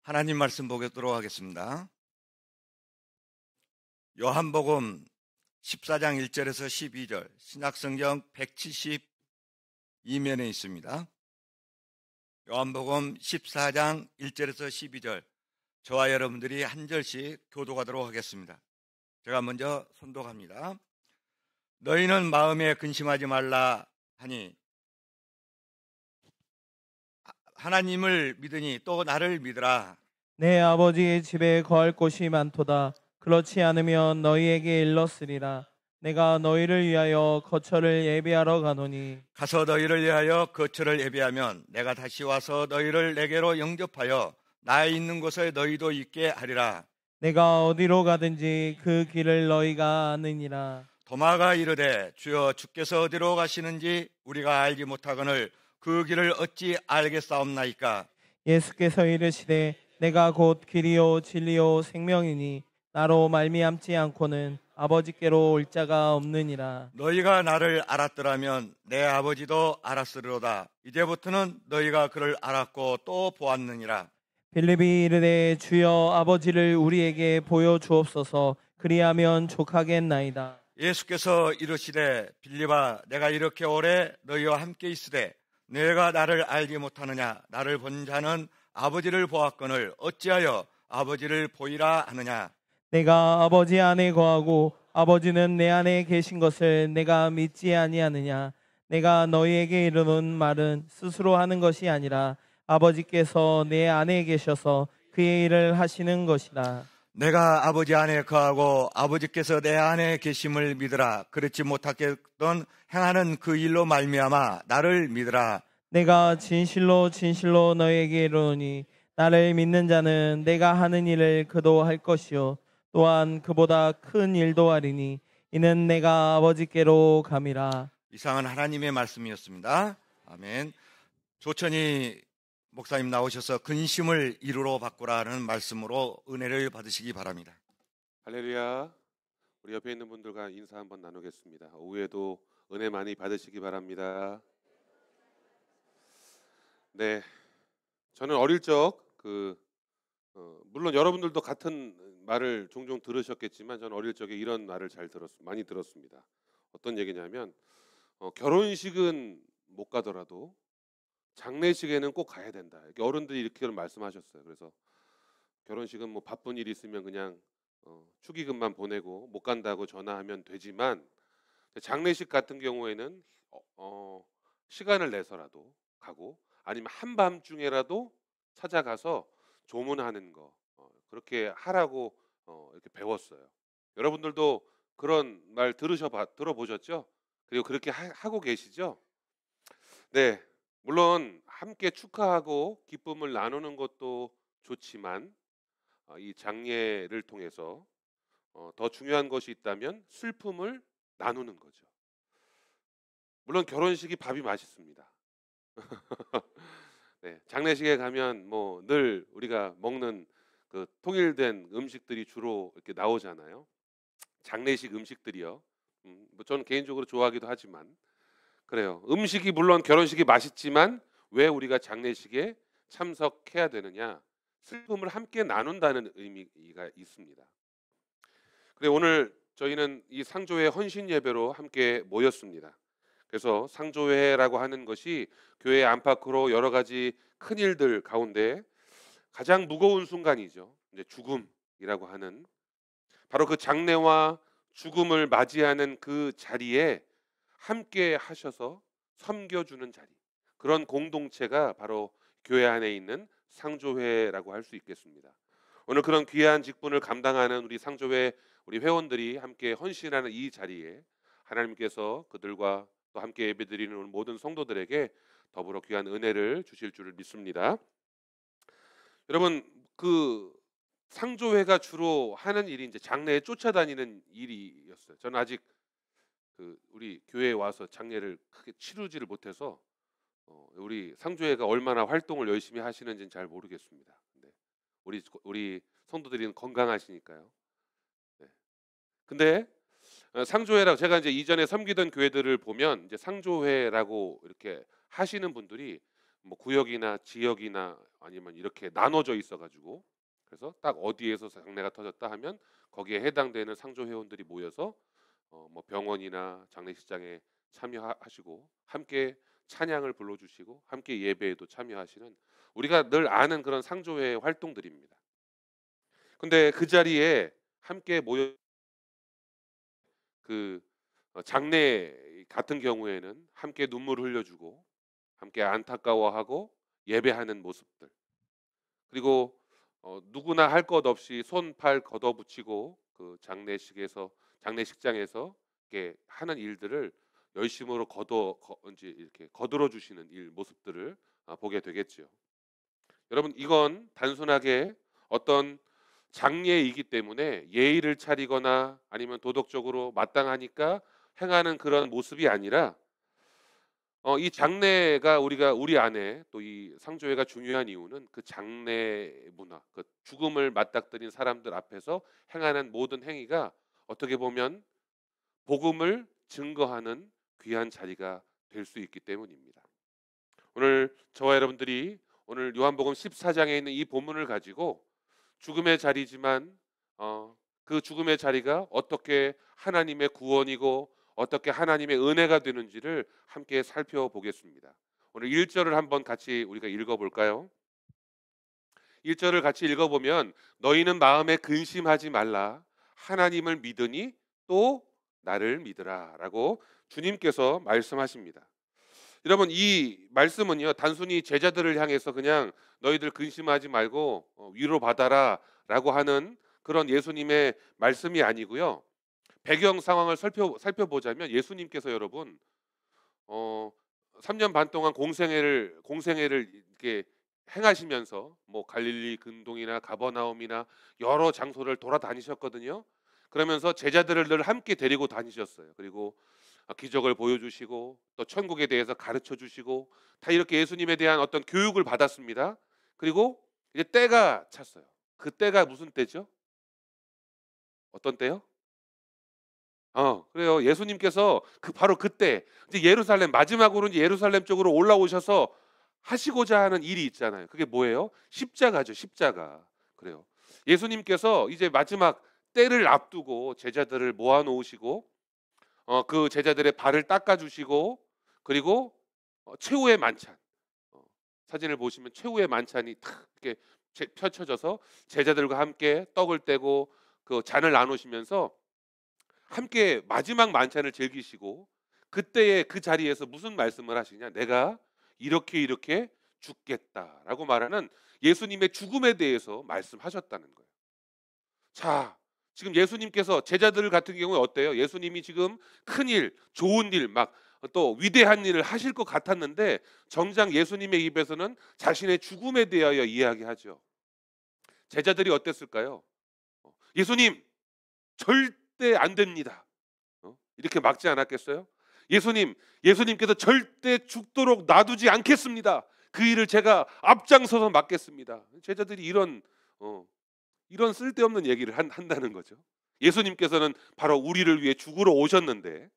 하나님 말씀 보도록 하겠습니다. 요한복음 14장 1절에서 12절, 신약성경 172면에 있습니다. 요한복음 14장 1절에서 12절, 저와 여러분들이 한 절씩 교독하도록 하겠습니다. 제가 먼저 선독합니다. 너희는 마음에 근심하지 말라 하니 하나님을 믿으니 또 나를 믿으라. 내 아버지의 집에 거할 곳이 많도다. 그렇지 않으면 너희에게 일렀으리라. 내가 너희를 위하여 거처를 예비하러 가노니 가서 너희를 위하여 거처를 예비하면 내가 다시 와서 너희를 내게로 영접하여 나에 있는 곳에 너희도 있게 하리라. 내가 어디로 가든지 그 길을 너희가 아느니라. 도마가 이르되 주여 주께서 어디로 가시는지 우리가 알지 못하거늘 그 길을 어찌 알겠사옵나이까. 예수께서 이르시되 내가 곧 길이요 진리요 생명이니 나로 말미암지 않고는 아버지께로 올 자가 없느니라. 너희가 나를 알았더라면 내 아버지도 알았으리로다. 이제부터는 너희가 그를 알았고 또 보았느니라. 빌립이 이르되 주여 아버지를 우리에게 보여주옵소서. 그리하면 족하겠나이다. 예수께서 이르시되 빌립아, 내가 이렇게 오래 너희와 함께 있으되 너희가 나를 알지 못하느냐? 나를 본 자는 아버지를 보았거늘 어찌하여 아버지를 보이라 하느냐? 내가 아버지 안에 거하고 아버지는 내 안에 계신 것을 내가 믿지 아니하느냐? 내가 너희에게 이르는 말은 스스로 하는 것이 아니라 아버지께서 내 안에 계셔서 그의 일을 하시는 것이라. 내가 아버지 안에 거하고 아버지께서 내 안에 계심을 믿으라. 그렇지 못하겠던 행하는 그 일로 말미암아 나를 믿으라. 내가 진실로 진실로 너희에게 이르노니 나를 믿는 자는 내가 하는 일을 그도 할 것이요 또한 그보다 큰 일도 하리니 이는 내가 아버지께로 감이라. 이상은 하나님의 말씀이었습니다. 아멘. 조천희 목사님 나오셔서 근심을 이루로 바꾸라는 말씀으로 은혜를 받으시기 바랍니다. 할렐루야. 우리 옆에 있는 분들과 인사 한번 나누겠습니다. 오후에도 은혜 많이 받으시기 바랍니다. 네, 저는 어릴 적 물론 여러분들도 같은 말을 종종 들으셨겠지만 저는 어릴 적에 이런 말을 많이 들었습니다. 어떤 얘기냐면 결혼식은 못 가더라도 장례식에는 꼭 가야 된다. 이렇게 어른들이 이렇게 말씀하셨어요. 그래서 결혼식은 뭐 바쁜 일이 있으면 그냥 축의금만 보내고 못 간다고 전화하면 되지만 장례식 같은 경우에는 시간을 내서라도 가고 아니면 한밤중에라도 찾아가서 조문하는 거 그렇게 하라고 이렇게 배웠어요. 여러분들도 그런 말 들어보셨죠? 그리고 그렇게 하고 계시죠? 네, 물론 함께 축하하고 기쁨을 나누는 것도 좋지만 이 장례를 통해서 더 중요한 것이 있다면 슬픔을 나누는 거죠. 물론 결혼식이 밥이 맛있습니다. 네, 장례식에 가면 뭐 늘 우리가 먹는 그 통일된 음식들이 주로 이렇게 나오잖아요. 장례식 음식들이요. 뭐 저는 개인적으로 좋아하기도 하지만 그래요. 음식이 물론 결혼식이 맛있지만 왜 우리가 장례식에 참석해야 되느냐? 슬픔을 함께 나눈다는 의미가 있습니다. 그래 오늘 저희는 이 상조회 헌신 예배로 함께 모였습니다. 그래서 상조회라고 하는 것이 교회 안팎으로 여러 가지 큰 일들 가운데 가장 무거운 순간이죠. 이제 죽음이라고 하는 바로 그 장례와 죽음을 맞이하는 그 자리에 함께 하셔서 섬겨주는 자리, 그런 공동체가 바로 교회 안에 있는 상조회라고 할 수 있겠습니다. 오늘 그런 귀한 직분을 감당하는 우리 상조회 우리 회원들이 함께 헌신하는 이 자리에 하나님께서 그들과 또 함께 예배드리는 모든 성도들에게 더불어 귀한 은혜를 주실 줄을 믿습니다. 여러분, 그 상조회가 주로 하는 일이 이제 장례에 쫓아다니는 일이었어요. 저는 아직 우리 교회에 와서 장례를 크게 치르지를 못해서 우리 상조회가 얼마나 활동을 열심히 하시는지는 잘 모르겠습니다. 네. 우리 성도들이 건강하시니까요. 네. 근데 상조회라고 제가 이제 이전에 섬기던 교회들을 보면 이제 상조회라고 이렇게 하시는 분들이 뭐 구역이나 지역이나 아니면 이렇게 나눠져 있어가지고, 그래서 딱 어디에서 장례가 터졌다 하면 거기에 해당되는 상조 회원들이 모여서 뭐 병원이나 장례식장에 참여하시고 함께 찬양을 불러주시고 함께 예배에도 참여하시는, 우리가 늘 아는 그런 상조회 활동들입니다. 근데 그 자리에 함께 모여 그 장례 같은 경우에는 함께 눈물을 흘려주고 함께 안타까워하고 예배하는 모습들, 그리고 누구나 할 것 없이 손 팔 걷어붙이고 그 장례식장에서 이렇게 하는 일들을 열심으로 이제 이렇게 거들어 주시는 일 모습들을 보게 되겠죠. 여러분, 이건 단순하게 어떤 장례이기 때문에 예의를 차리거나 아니면 도덕적으로 마땅하니까 행하는 그런 모습이 아니라, 이 장례가 우리 안에 또 이 상조회가 중요한 이유는 그 장례 문화, 그 죽음을 맞닥뜨린 사람들 앞에서 행하는 모든 행위가 어떻게 보면 복음을 증거하는 귀한 자리가 될 수 있기 때문입니다. 오늘 저와 여러분들이 오늘 요한복음 14장에 있는 이 본문을 가지고 죽음의 자리지만 그 죽음의 자리가 어떻게 하나님의 구원이고 어떻게 하나님의 은혜가 되는지를 함께 살펴보겠습니다. 오늘 1절을 한번 같이 우리가 읽어볼까요? 1절을 같이 읽어보면 너희는 마음에 근심하지 말라 하나님을 믿으니 또 나를 믿으라 라고 주님께서 말씀하십니다. 여러분, 이 말씀은요 단순히 제자들을 향해서 그냥 너희들 근심하지 말고 위로받아라 라고 하는 그런 예수님의 말씀이 아니고요, 배경 상황을 살펴보자면 예수님께서 여러분 3년 반 동안 공생애를 이렇게 행하시면서 뭐 갈릴리 근동이나 가버나움이나 여러 장소를 돌아다니셨거든요. 그러면서 제자들을 늘 함께 데리고 다니셨어요. 그리고 기적을 보여주시고 또 천국에 대해서 가르쳐 주시고 다 이렇게 예수님에 대한 어떤 교육을 받았습니다. 그리고 이제 때가 찼어요. 그 때가 무슨 때죠? 어떤 때요? 그래요. 예수님께서 바로 그때 이제 예루살렘, 마지막으로 이제 예루살렘 쪽으로 올라오셔서 하시고자 하는 일이 있잖아요. 그게 뭐예요? 십자가죠, 십자가. 그래요. 예수님께서 이제 마지막 때를 앞두고 제자들을 모아 놓으시고 그 제자들의 발을 닦아 주시고, 그리고 최후의 만찬, 사진을 보시면 최후의 만찬이 탁 이렇게 펼쳐져서 제자들과 함께 떡을 떼고 그 잔을 나누시면서 함께 마지막 만찬을 즐기시고, 그때의 그 자리에서 무슨 말씀을 하시냐, 내가 이렇게 죽겠다라고 말하는 예수님의 죽음에 대해서 말씀하셨다는 거예요. 자, 지금 예수님께서 제자들 같은 경우에 어때요? 예수님이 지금 큰일, 좋은 일, 막 또 위대한 일을 하실 것 같았는데 정작 예수님의 입에서는 자신의 죽음에 대하여 이야기하죠. 제자들이 어땠을까요? 예수님, 절대 안 됩니다. 이렇게 막지 않았겠어요? 예수님께서 절대 죽도록 놔두지 않겠습니다. 그 일을 제가 앞장서서 맡겠습니다. 제자들이 이런 쓸데없는 얘기를 한다는 거죠. 예수님께서는 바로 우리를 위해 죽으러 오셨는데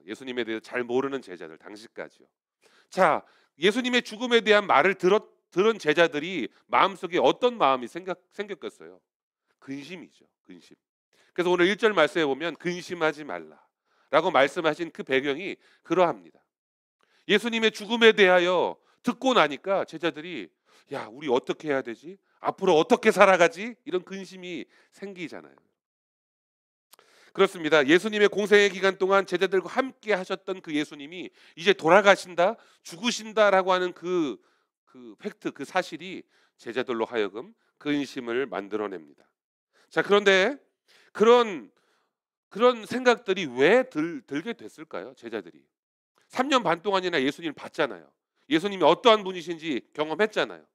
예수님에 대해서 잘 모르는 제자들, 당시까지요. 자, 예수님의 죽음에 대한 말을 들은 제자들이 마음속에 어떤 마음이 생겼겠어요? 근심이죠, 근심. 그래서 오늘 1절 말씀에 보면 근심하지 말라라고 말씀하신 그 배경이 그러합니다. 예수님의 죽음에 대하여 듣고 나니까 제자들이 야, 우리 어떻게 해야 되지? 앞으로 어떻게 살아가지? 이런 근심이 생기잖아요. 그렇습니다. 예수님의 공생의 기간 동안 제자들과 함께 하셨던 그 예수님이 이제 돌아가신다, 죽으신다라고 하는 그 팩트, 그 사실이 제자들로 하여금 근심을 만들어냅니다. 자, 그런데 그런 생각들이 왜 들게 됐을까요? 제자들이 3년 반 동안이나 예수님을 봤잖아요. 예수님이 어떠한 분이신지 경험했잖아요.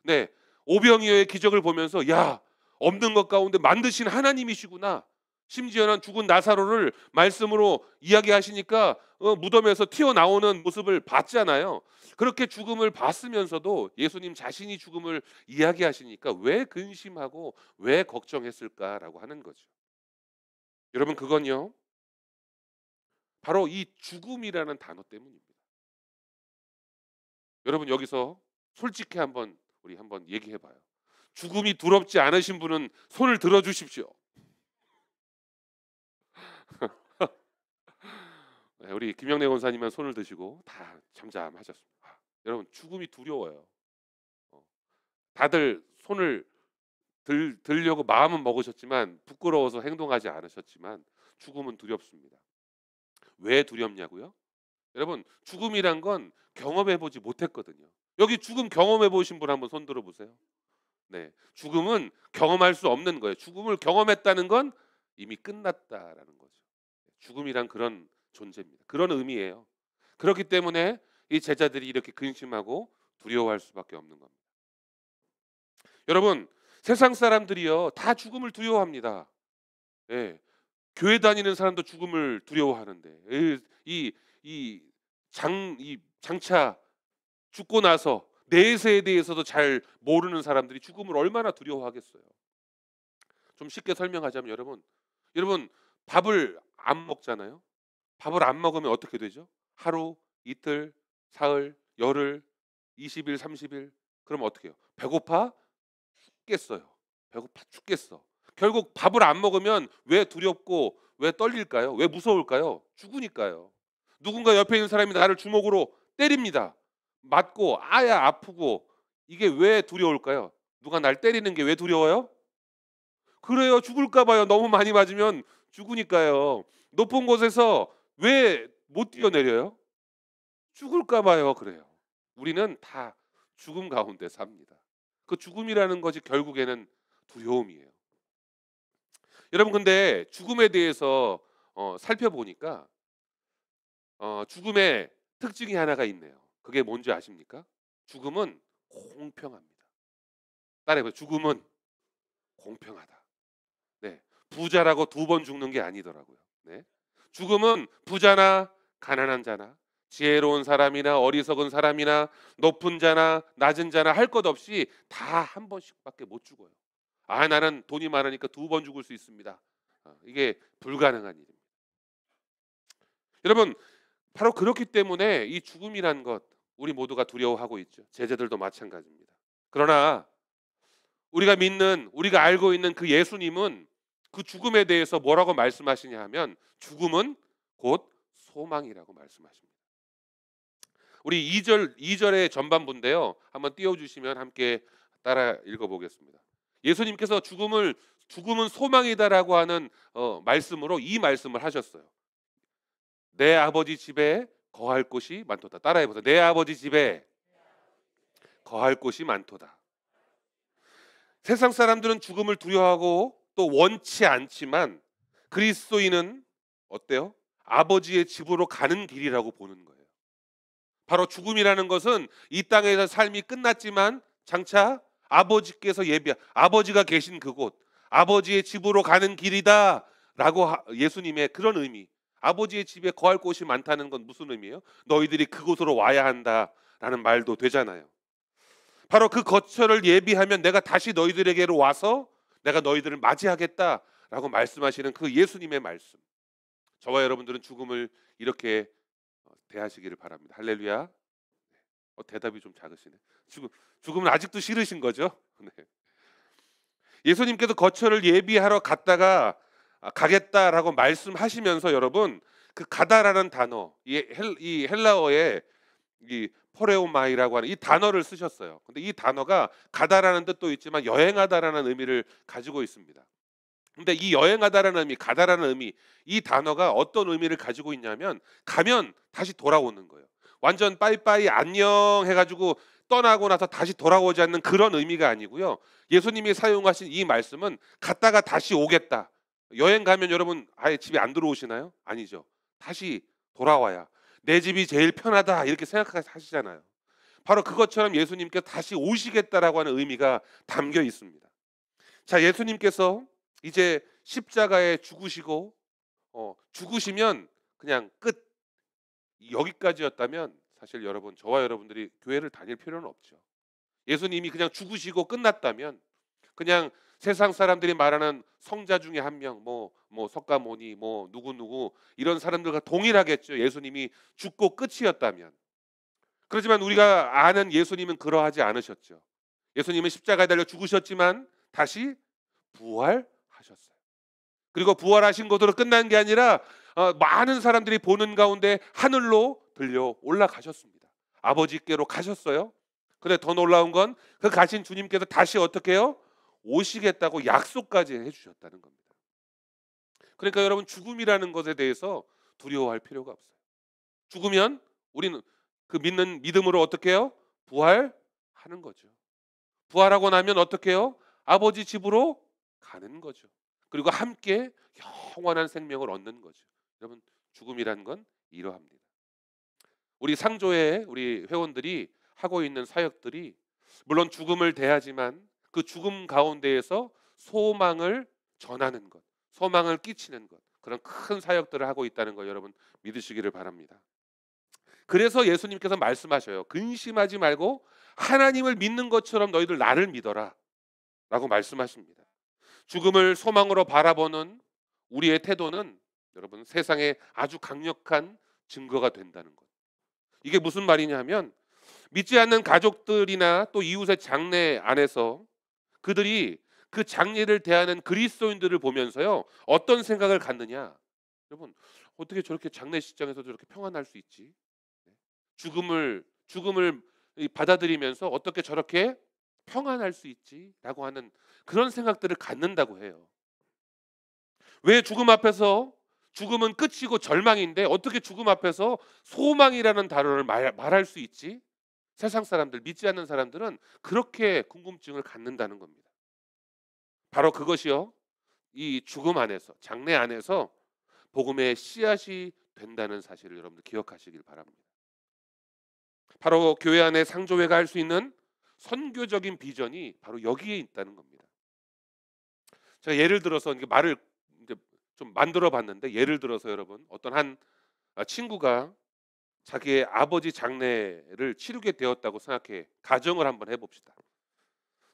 네, 오병이어의 기적을 보면서 야, 없는 것 가운데 만드신 하나님이시구나. 심지어는 죽은 나사로를 말씀으로 이야기하시니까 무덤에서 튀어나오는 모습을 봤잖아요. 그렇게 죽음을 봤으면서도 예수님 자신이 죽음을 이야기하시니까 왜 근심하고 왜 걱정했을까라고 하는 거죠. 여러분, 그건요 바로 이 죽음이라는 단어 때문입니다. 여러분 여기서 솔직히 우리 한번 얘기해 봐요. 죽음이 두렵지 않으신 분은 손을 들어 주십시오. 네, 우리 김영래 원사님은 손을 드시고 다 잠잠하셨습니다. 여러분 죽음이 두려워요. 다들 손을 들려고 마음은 먹으셨지만 부끄러워서 행동하지 않으셨지만 죽음은 두렵습니다. 왜 두렵냐고요? 여러분 죽음이란 건 경험해 보지 못했거든요. 여기 죽음 경험해 보신 분 한번 손 들어 보세요. 네, 죽음은 경험할 수 없는 거예요. 죽음을 경험했다는 건 이미 끝났다라는 거죠. 죽음이란 그런 존재입니다. 그런 의미예요. 그렇기 때문에 이 제자들이 이렇게 근심하고 두려워할 수밖에 없는 겁니다. 여러분 세상 사람들이요 다 죽음을 두려워합니다. 예, 교회 다니는 사람도 죽음을 두려워하는데 이 장차 죽고 나서 내세에 대해서도 잘 모르는 사람들이 죽음을 얼마나 두려워하겠어요. 좀 쉽게 설명하자면 여러분 밥을 안 먹잖아요. 밥을 안 먹으면 어떻게 되죠? 하루, 이틀, 사흘, 열흘, 20일, 30일 그럼 어떻게 해요? 배고파 죽겠어요. 배고파 죽겠어. 결국 밥을 안 먹으면 왜 두렵고 왜 떨릴까요? 왜 무서울까요? 죽으니까요. 누군가 옆에 있는 사람이 나를 주먹으로 때립니다. 맞고 아야 아프고 이게 왜 두려울까요? 누가 날 때리는 게 왜 두려워요? 그래요. 죽을까 봐요. 너무 많이 맞으면 죽으니까요. 높은 곳에서 왜 못 뛰어내려요? 죽을까 봐요. 그래요. 우리는 다 죽음 가운데 삽니다. 그 죽음이라는 것이 결국에는 두려움이에요. 여러분 근데 죽음에 대해서 살펴보니까 죽음의 특징이 하나가 있네요. 그게 뭔지 아십니까? 죽음은 공평합니다. 따라해봐요. 죽음은 공평하다. 네, 부자라고 두 번 죽는 게 아니더라고요. 네. 죽음은 부자나 가난한 자나 지혜로운 사람이나 어리석은 사람이나 높은 자나 낮은 자나 할 것 없이 다 한 번씩밖에 못 죽어요. 아 나는 돈이 많으니까 두 번 죽을 수 있습니다. 이게 불가능한 일입니다. 여러분 바로 그렇기 때문에 이 죽음이란 것 우리 모두가 두려워하고 있죠. 제자들도 마찬가지입니다. 그러나 우리가 알고 있는 그 예수님은 그 죽음에 대해서 뭐라고 말씀하시냐 하면 죽음은 곧 소망이라고 말씀하십니다. 우리 2절의 전반부인데요. 한번 띄워주시면 함께 따라 읽어보겠습니다. 예수님께서 죽음은 소망이다라고 하는 말씀으로 이 말씀을 하셨어요. 내 아버지 집에 거할 곳이 많도다. 따라해보세요. 내 아버지 집에 거할 곳이 많도다. 세상 사람들은 죽음을 두려워하고 또 원치 않지만 그리스도인은 어때요? 아버지의 집으로 가는 길이라고 보는 거예요. 바로 죽음이라는 것은 이 땅에서 삶이 끝났지만 장차 아버지가 계신 그곳, 아버지의 집으로 가는 길이다라고 예수님의 그런 의미. 아버지의 집에 거할 곳이 많다는 건 무슨 의미예요? 너희들이 그곳으로 와야 한다라는 말도 되잖아요. 바로 그 거처를 예비하면 내가 다시 너희들에게로 와서 내가 너희들을 맞이하겠다라고 말씀하시는 그 예수님의 말씀. 저와 여러분들은 죽음을 이렇게 대하시기를 바랍니다. 할렐루야. 대답이 좀 작으시네. 죽음은 아직도 싫으신 거죠? 네. 예수님께서 거처를 예비하러 가겠다라고 말씀하시면서 여러분 그 가다라는 단어, 이 헬라어에 이 포레오마이라고 하는 이 단어를 쓰셨어요. 근데 이 단어가 가다라는 뜻도 있지만 여행하다라는 의미를 가지고 있습니다. 근데 이 여행하다라는 의미, 가다라는 의미, 이 단어가 어떤 의미를 가지고 있냐면 가면 다시 돌아오는 거예요. 완전 빠이빠이 안녕 해가지고 떠나고 나서 다시 돌아오지 않는 그런 의미가 아니고요. 예수님이 사용하신 이 말씀은 갔다가 다시 오겠다. 여행 가면 여러분 아예 집에 안 들어오시나요? 아니죠. 다시 돌아와야 내 집이 제일 편하다 이렇게 생각하시잖아요. 바로 그것처럼 예수님께서 다시 오시겠다라고 하는 의미가 담겨 있습니다. 자, 예수님께서 이제 십자가에 죽으시고 죽으시면 그냥 끝. 여기까지였다면 사실 여러분 저와 여러분들이 교회를 다닐 필요는 없죠. 예수님이 그냥 죽으시고 끝났다면 그냥 세상 사람들이 말하는 성자 중에 한 명, 뭐 석가모니, 뭐 누구 이런 사람들과 동일하겠죠. 예수님이 죽고 끝이었다면. 그렇지만 우리가 아는 예수님은 그러하지 않으셨죠. 예수님은 십자가에 달려 죽으셨지만 다시 부활하셨어요. 그리고 부활하신 것으로 끝난 게 아니라 많은 사람들이 보는 가운데 하늘로 들려 올라가셨습니다. 아버지께로 가셨어요. 근데 더 놀라운 건 그 가신 주님께서 다시 어떻게 해요? 오시겠다고 약속까지 해주셨다는 겁니다. 그러니까 여러분, 죽음이라는 것에 대해서 두려워할 필요가 없어요. 죽으면 우리는 그 믿는 믿음으로 어떻게 해요? 부활하는 거죠. 부활하고 나면 어떻게 해요? 아버지 집으로 가는 거죠. 그리고 함께 영원한 생명을 얻는 거죠. 여러분, 죽음이란 건 이러합니다. 우리 상조의 우리 회원들이 하고 있는 사역들이 물론 죽음을 대하지만 그 죽음 가운데에서 소망을 전하는 것, 소망을 끼치는 것, 그런 큰 사역들을 하고 있다는 거 여러분 믿으시기를 바랍니다. 그래서 예수님께서 말씀하셔요. 근심하지 말고 하나님을 믿는 것처럼 너희들 나를 믿어라 라고 말씀하십니다. 죽음을 소망으로 바라보는 우리의 태도는 여러분 세상에 아주 강력한 증거가 된다는 것. 이게 무슨 말이냐 하면 믿지 않는 가족들이나 또 이웃의 장례 안에서 그들이 그 장례를 대하는 그리스도인들을 보면서요 어떤 생각을 갖느냐. 여러분, 어떻게 저렇게 장례식장에서 저렇게 평안할 수 있지? 죽음을 받아들이면서 어떻게 저렇게 평안할 수 있지라고 하는 그런 생각들을 갖는다고 해요. 왜 죽음 앞에서, 죽음은 끝이고 절망인데 어떻게 죽음 앞에서 소망이라는 단어를 말할 수 있지? 세상 사람들, 믿지 않는 사람들은 그렇게 궁금증을 갖는다는 겁니다. 바로 그것이요, 이 죽음 안에서, 장래 안에서 복음의 씨앗이 된다는 사실을 여러분들 기억하시길 바랍니다. 바로 교회 안에 상조회가 할 수 있는 선교적인 비전이 바로 여기에 있다는 겁니다. 제가 예를 들어서 이게 말을 이제 좀 만들어 봤는데, 예를 들어서 여러분, 어떤 한 친구가 자기의 아버지 장례를 치르게 되었다고 생각해 가정을 한번 해봅시다.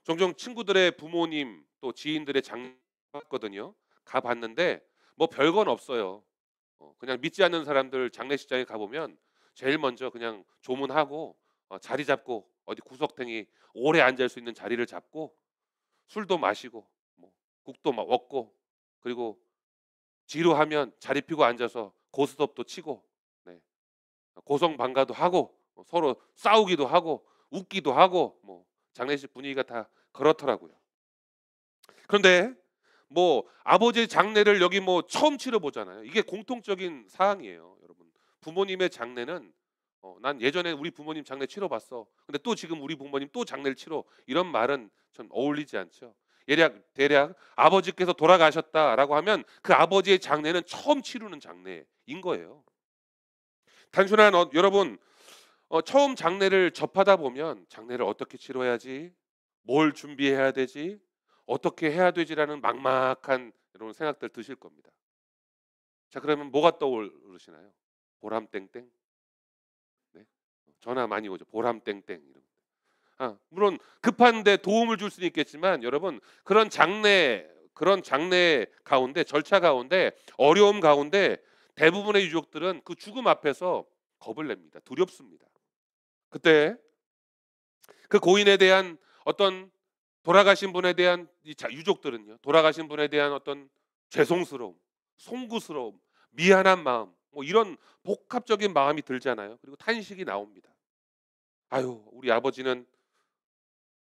종종 친구들의 부모님 또 지인들의 장례 봤거든요. 가봤는데 뭐 별건 없어요. 그냥 믿지 않는 사람들 장례식장에 가보면 제일 먼저 그냥 조문하고 자리 잡고 어디 구석탱이 오래 앉을 수 있는 자리를 잡고 술도 마시고 뭐 국도 먹고, 그리고 지루하면 자리 피고 앉아서 고스톱도 치고, 네, 고성방가도 하고 서로 싸우기도 하고 웃기도 하고, 뭐 장례식 분위기가 다 그렇더라고요. 그런데 뭐 아버지 장례를 여기 뭐 처음 치러보잖아요. 이게 공통적인 사항이에요, 여러분. 부모님의 장례는 난 예전에 우리 부모님 장례 치러봤어. 근데 또 지금 우리 부모님 또 장례를 치러, 이런 말은 전 어울리지 않죠. 대략 아버지께서 돌아가셨다라고 하면 그 아버지의 장례는 처음 치르는 장례인 거예요. 단순한 여러분, 처음 장례를 접하다 보면 장례를 어떻게 치러야지, 뭘 준비해야 되지, 어떻게 해야 되지라는 막막한 여러분 생각들 드실 겁니다. 자, 그러면 뭐가 떠오르시나요? 보람땡땡. 네? 전화 많이 오죠. 보람땡땡. 물론 급한데 도움을 줄 수는 있겠지만 여러분, 그런 장례 가운데, 절차 가운데, 어려움 가운데 대부분의 유족들은 그 죽음 앞에서 겁을 냅니다. 두렵습니다. 그때 그 고인에 대한 어떤, 돌아가신 분에 대한 유족들은요, 돌아가신 분에 대한 어떤 죄송스러움, 송구스러움, 미안한 마음, 뭐 이런 복합적인 마음이 들잖아요. 그리고 탄식이 나옵니다. 아유, 우리 아버지는,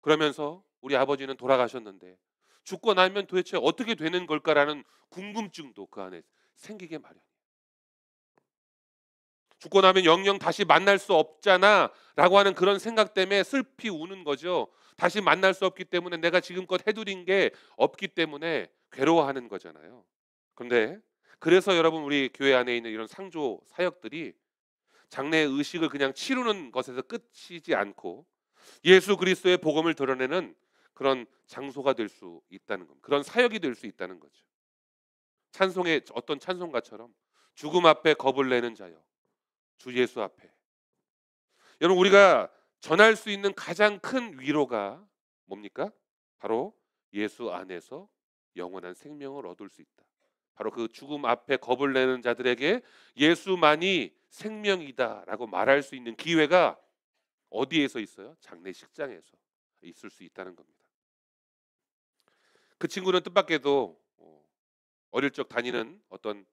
그러면서 우리 아버지는 돌아가셨는데 죽고 나면 도대체 어떻게 되는 걸까라는 궁금증도 그 안에 생기게 마련이에요. 죽고 나면 영영 다시 만날 수 없잖아 라고 하는 그런 생각 때문에 슬피 우는 거죠. 다시 만날 수 없기 때문에, 내가 지금껏 해드린 게 없기 때문에 괴로워하는 거잖아요. 그런데 그래서 여러분, 우리 교회 안에 있는 이런 상조 사역들이 장례 의식을 그냥 치르는 것에서 끝이지 않고 예수 그리스도의 복음을 드러내는 그런 장소가 될 수 있다는 겁니다. 그런 사역이 될 수 있다는 거죠. 찬송의 어떤 찬송가처럼 죽음 앞에 겁을 내는 자여 주 예수 앞에. 여러분, 우리가 전할 수 있는 가장 큰 위로가 뭡니까? 바로 예수 안에서 영원한 생명을 얻을 수 있다. 바로 그 죽음 앞에 겁을 내는 자들에게 예수만이 생명이다라고 말할 수 있는 기회가 어디에서 있어요? 장례식장에서 있을 수 있다는 겁니다. 그 친구는 뜻밖에도 어릴 적 다니는 어떤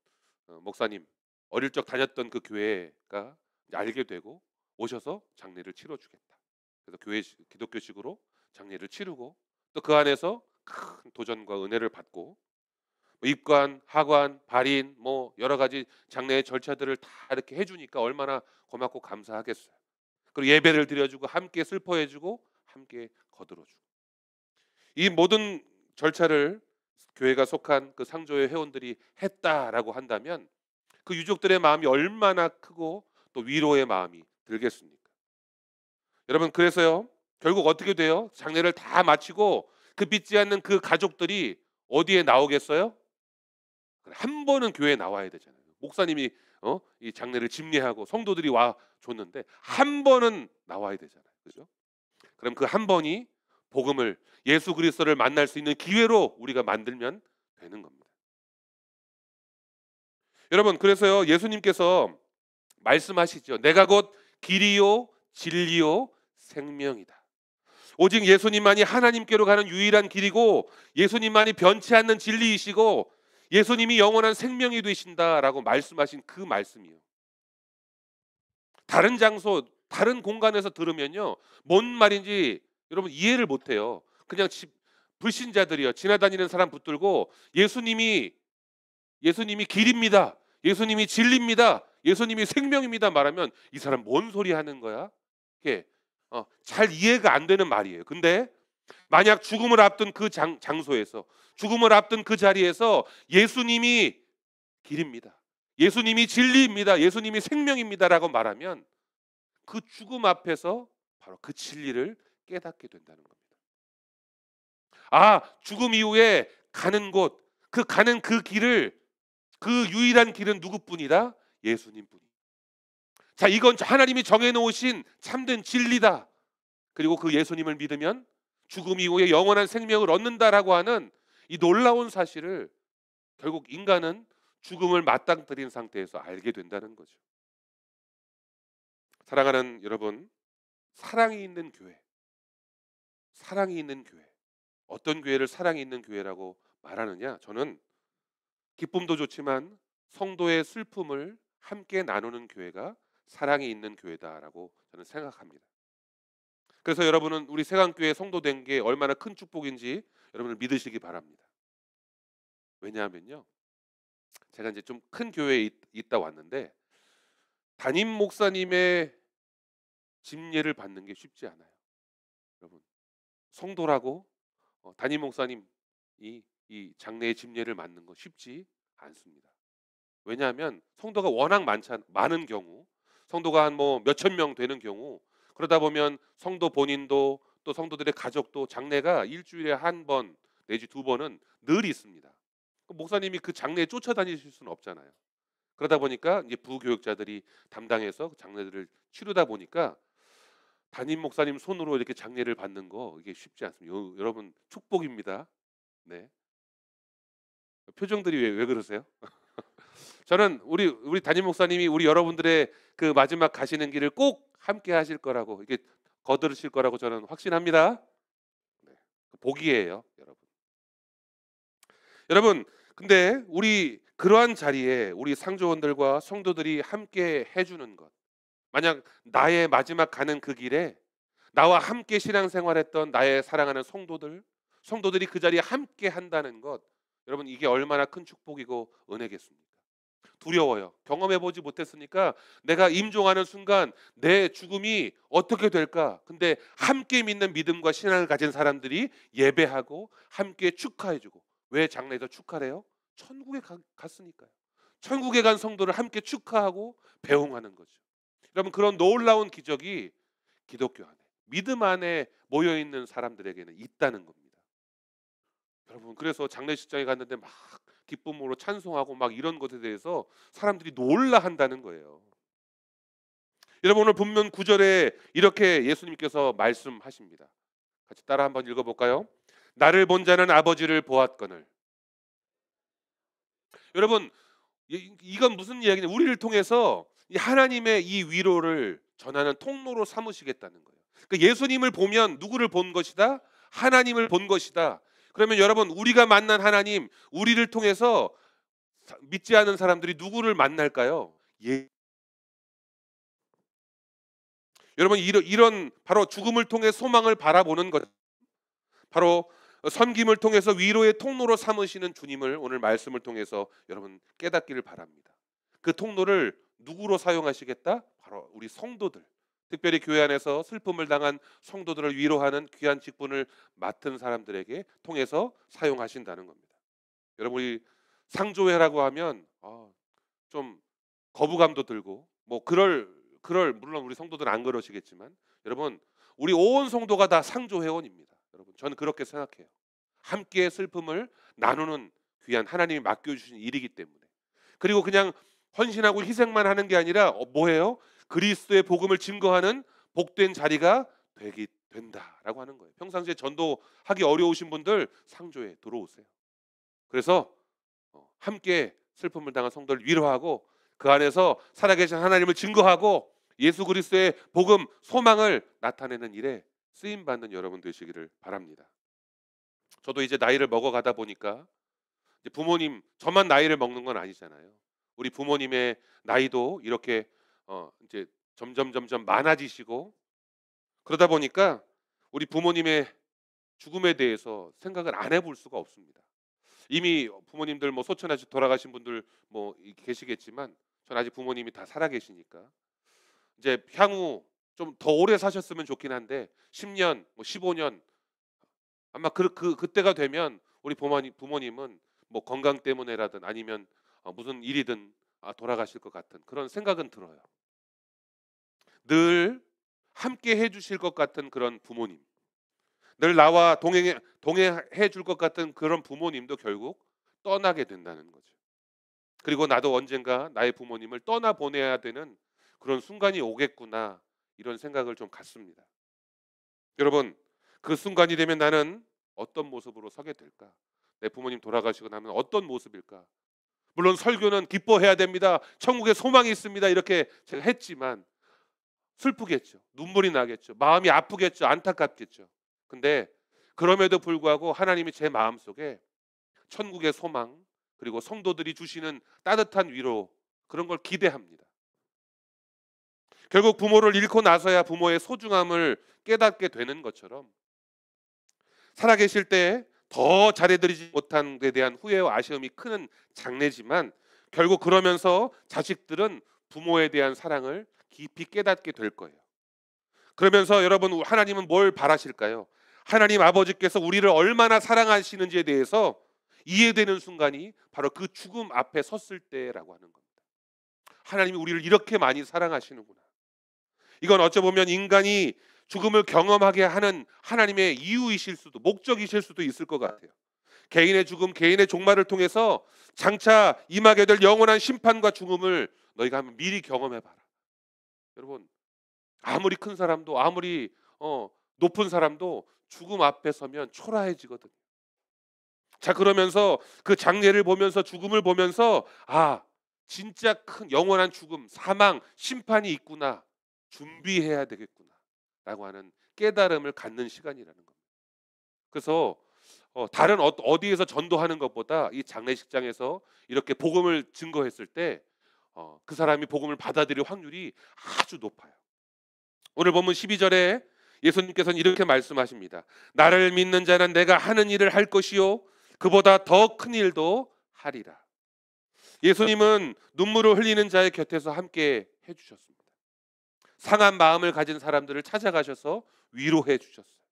목사님, 어릴 적 다녔던 그 교회가 알게 되고 오셔서 장례를 치러주겠다. 그래서 기독교식으로 장례를 치르고 또 그 안에서 큰 도전과 은혜를 받고 입관, 하관, 발인 뭐 여러 가지 장례의 절차들을 다 이렇게 해주니까 얼마나 고맙고 감사하겠어요. 그리고 예배를 드려주고 함께 슬퍼해주고 함께 거들어주고 이 모든 절차를 교회가 속한 그 상조의 회원들이 했다라고 한다면 그 유족들의 마음이 얼마나 크고 또 위로의 마음이 들겠습니까? 여러분 그래서요 결국 어떻게 돼요? 장례를 다 마치고 그 믿지 않는 그 가족들이 어디에 나오겠어요? 한 번은 교회에 나와야 되잖아요. 목사님이 이 장례를 집례하고 성도들이 와 줬는데 한 번은 나와야 되잖아요. 그죠? 그럼 그 한 번이 복음을 예수 그리스도를 만날 수 있는 기회로 우리가 만들면 되는 겁니다. 여러분 그래서요 예수님께서 말씀하시죠. 내가 곧 길이요 진리요 생명이다. 오직 예수님만이 하나님께로 가는 유일한 길이고 예수님만이 변치 않는 진리이시고 예수님이 영원한 생명이 되신다라고 말씀하신 그 말씀이요. 다른 장소, 다른 공간에서 들으면요 뭔 말인지 여러분 이해를 못해요. 그냥 불신자들이요 지나다니는 사람 붙들고 예수님이 길입니다. 예수님이 진리입니다. 예수님이 생명입니다 말하면 이 사람 뭔 소리 하는 거야? 이게 잘 이해가 안 되는 말이에요. 근데 만약 죽음을 앞둔 그 장소에서 죽음을 앞둔 그 자리에서 예수님이 길입니다. 예수님이 진리입니다. 예수님이 생명입니다라고 말하면 그 죽음 앞에서 바로 그 진리를 깨닫게 된다는 겁니다. 아, 죽음 이후에 가는 곳, 가는 그 길을 그 유일한 길은 누구뿐이다? 예수님뿐이. 자, 이건 하나님이 정해놓으신 참된 진리다. 그리고 그 예수님을 믿으면 죽음 이후에 영원한 생명을 얻는다라고 하는 이 놀라운 사실을 결국 인간은 죽음을 맞닥뜨린 상태에서 알게 된다는 거죠. 사랑하는 여러분, 사랑이 있는 교회, 사랑이 있는 교회, 어떤 교회를 사랑이 있는 교회라고 말하느냐? 저는 기쁨도 좋지만 성도의 슬픔을 함께 나누는 교회가 사랑이 있는 교회다라고 저는 생각합니다. 그래서 여러분은 우리 세강교회 성도 된 게 얼마나 큰 축복인지 여러분을 믿으시기 바랍니다. 왜냐하면요, 제가 이제 좀 큰 교회에 있다 왔는데 담임 목사님의 집례를 받는 게 쉽지 않아요. 여러분, 성도라고 담임 목사님 이 장례의 집례를 맡는 거 쉽지 않습니다. 왜냐하면 성도가 워낙 많은 경우, 성도가 한 뭐 몇천 명 되는 경우, 그러다 보면 성도 본인도 또 성도들의 가족도 장례가 일주일에 한 번 내지 두 번은 늘 있습니다. 목사님이 그 장례에 쫓아다니실 수는 없잖아요. 그러다 보니까 이제 부교육자들이 담당해서 장례들을 치르다 보니까 담임 목사님 손으로 이렇게 장례를 받는 거 이게 쉽지 않습니다. 여러분 축복입니다. 네. 표정들이 왜 그러세요? 저는 우리 담임 목사님이 우리 여러분들의 그 마지막 가시는 길을 꼭 함께 하실 거라고 이게 거두실 거라고 저는 확신합니다. 네. 복이에요, 여러분. 여러분, 근데 우리 그러한 자리에 우리 상조원들과 성도들이 함께 해주는 것, 만약 나의 마지막 가는 그 길에 나와 함께 신앙생활했던 나의 사랑하는 성도들이 그 자리에 함께 한다는 것, 여러분 이게 얼마나 큰 축복이고 은혜겠습니까? 두려워요. 경험해보지 못했으니까 내가 임종하는 순간 내 죽음이 어떻게 될까? 근데 함께 믿는 믿음과 신앙을 가진 사람들이 예배하고 함께 축하해주고, 왜 장례에서 축하를 해요? 천국에 갔으니까요. 천국에 간 성도를 함께 축하하고 배웅하는 거죠. 여러분 그런 놀라운 기적이 기독교 안에, 믿음 안에 모여있는 사람들에게는 있다는 겁니다. 여러분 그래서 장례식장에 갔는데 막 기쁨으로 찬송하고 막 이런 것에 대해서 사람들이 놀라한다는 거예요. 여러분 오늘 본문 9절에 이렇게 예수님께서 말씀하십니다. 같이 따라 한번 읽어볼까요? 나를 본 자는 아버지를 보았거늘. 여러분 이건 무슨 이야기냐? 우리를 통해서 하나님의 이 위로를 전하는 통로로 삼으시겠다는 거예요. 그러니까 예수님을 보면 누구를 본 것이다? 하나님을 본 것이다. 그러면 여러분, 우리가 만난 하나님, 우리를 통해서 믿지 않은 사람들이 누구를 만날까요? 여러분, 이런 바로 죽음을 통해 소망을 바라보는 것, 바로 섬김을 통해서 위로의 통로로 삼으시는 주님을 오늘 말씀을 통해서 여러분 깨닫기를 바랍니다. 그 통로를 누구로 사용하시겠다? 바로 우리 성도들, 특별히 교회 안에서 슬픔을 당한 성도들을 위로하는 귀한 직분을 맡은 사람들에게 통해서 사용하신다는 겁니다. 여러분, 우리 상조회라고 하면 좀 거부감도 들고 뭐 그럴 물론 우리 성도들은 안 그러시겠지만, 여러분, 우리 온 성도가 다 상조회원입니다. 여러분, 저는 그렇게 생각해요. 함께 슬픔을 나누는 귀한 하나님이 맡겨주신 일이기 때문에. 그리고 그냥 헌신하고 희생만 하는 게 아니라 뭐예요? 그리스도의 복음을 증거하는 복된 자리가 된다라고 하는 거예요. 평상시에 전도하기 어려우신 분들 상조에 들어오세요. 그래서 함께 슬픔을 당한 성도를 위로하고 그 안에서 살아계신 하나님을 증거하고 예수 그리스도의 복음, 소망을 나타내는 일에 쓰임받는 여러분 되시기를 바랍니다. 저도 이제 나이를 먹어가다 보니까 이제 부모님, 저만 나이를 먹는 건 아니잖아요. 우리 부모님의 나이도 이렇게 이제 점점 많아지시고, 그러다 보니까 우리 부모님의 죽음에 대해서 생각을 안 해볼 수가 없습니다. 이미 부모님들 뭐 소천하시 돌아가신 분들 뭐 계시겠지만, 전 아직 부모님이 다 살아계시니까 이제 향후 좀 더 오래 사셨으면 좋긴 한데 10년, 뭐 15년 아마 그때가 되면 우리 부모님은 뭐 건강 때문에라든 아니면 무슨 일이든 돌아가실 것 같은 그런 생각은 들어요. 늘 함께 해주실 것 같은 그런 부모님, 늘 나와 동행해 줄 것 같은 그런 부모님도 결국 떠나게 된다는 거죠. 그리고 나도 언젠가 나의 부모님을 떠나보내야 되는 그런 순간이 오겠구나, 이런 생각을 좀 갖습니다. 여러분, 그 순간이 되면 나는 어떤 모습으로 서게 될까? 내 부모님 돌아가시고 나면 어떤 모습일까? 물론 설교는 기뻐해야 됩니다, 천국에 소망이 있습니다, 이렇게 제가 했지만 슬프겠죠. 눈물이 나겠죠. 마음이 아프겠죠. 안타깝겠죠. 근데 그럼에도 불구하고 하나님이 제 마음속에 천국의 소망, 그리고 성도들이 주시는 따뜻한 위로, 그런 걸 기대합니다. 결국 부모를 잃고 나서야 부모의 소중함을 깨닫게 되는 것처럼, 살아계실 때 더 잘해드리지 못한 데 대한 후회와 아쉬움이 큰 장례지만, 결국 그러면서 자식들은 부모에 대한 사랑을 깊이 깨닫게 될 거예요. 그러면서 여러분, 하나님은 뭘 바라실까요? 하나님 아버지께서 우리를 얼마나 사랑하시는지에 대해서 이해되는 순간이 바로 그 죽음 앞에 섰을 때라고 하는 겁니다. 하나님이 우리를 이렇게 많이 사랑하시는구나. 이건 어찌 보면 인간이 죽음을 경험하게 하는 하나님의 이유이실 수도, 목적이실 수도 있을 것 같아요. 개인의 죽음, 개인의 종말을 통해서 장차 임하게 될 영원한 심판과 죽음을 너희가 한번 미리 경험해봐라. 여러분, 아무리 큰 사람도, 아무리 높은 사람도 죽음 앞에 서면 초라해지거든요. 자, 그러면서 그 장례를 보면서, 죽음을 보면서, 진짜 큰 영원한 죽음, 사망, 심판이 있구나, 준비해야 되겠구나 라고 하는 깨달음을 갖는 시간이라는 겁니다. 그래서 다른 어디에서 전도하는 것보다 이 장례식장에서 이렇게 복음을 증거했을 때 그 사람이 복음을 받아들일 확률이 아주 높아요. 오늘 본문 12절에 예수님께서는 이렇게 말씀하십니다. 나를 믿는 자는 내가 하는 일을 할 것이요 그보다 더 큰 일도 하리라. 예수님은 눈물을 흘리는 자의 곁에서 함께 해주셨습니다. 상한 마음을 가진 사람들을 찾아가셔서 위로해 주셨어요.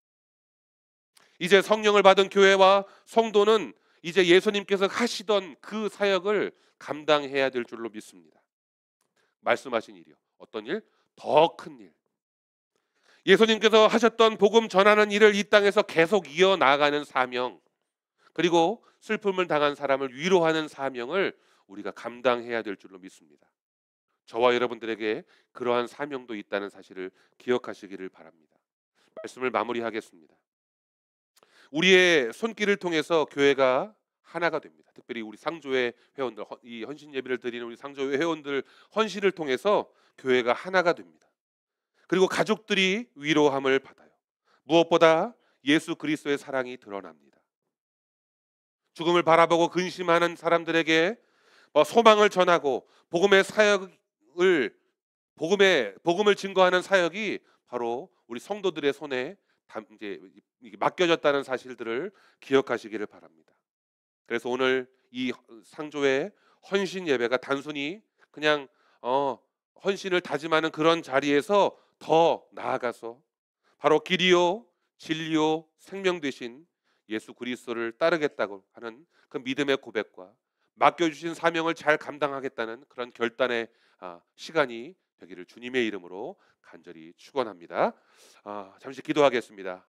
이제 성령을 받은 교회와 성도는 이제 예수님께서 하시던 그 사역을 감당해야 될 줄로 믿습니다. 말씀하신 일이요. 어떤 일? 더 큰 일. 예수님께서 하셨던 복음 전하는 일을 이 땅에서 계속 이어나가는 사명, 그리고 슬픔을 당한 사람을 위로하는 사명을 우리가 감당해야 될 줄로 믿습니다. 저와 여러분들에게 그러한 사명도 있다는 사실을 기억하시기를 바랍니다. 말씀을 마무리하겠습니다. 우리의 손길을 통해서 교회가 하나가 됩니다. 특별히 우리 상조회 회원들, 이 헌신 예배를 드리는 우리 상조회 회원들 헌신을 통해서 교회가 하나가 됩니다. 그리고 가족들이 위로함을 받아요. 무엇보다 예수 그리스도의 사랑이 드러납니다. 죽음을 바라보고 근심하는 사람들에게 소망을 전하고 복음의 사역을 복음을 증거하는 사역이 바로 우리 성도들의 손에 이제 맡겨졌다는 사실들을 기억하시기를 바랍니다. 그래서 오늘 이 상조의 헌신 예배가 단순히 그냥 헌신을 다짐하는 그런 자리에서 더 나아가서 바로 길이요 진리요 생명 되신 예수 그리스도를 따르겠다고 하는 그 믿음의 고백과 맡겨주신 사명을 잘 감당하겠다는 그런 결단의 시간이 되기를 주님의 이름으로 간절히 축원합니다. 잠시 기도하겠습니다.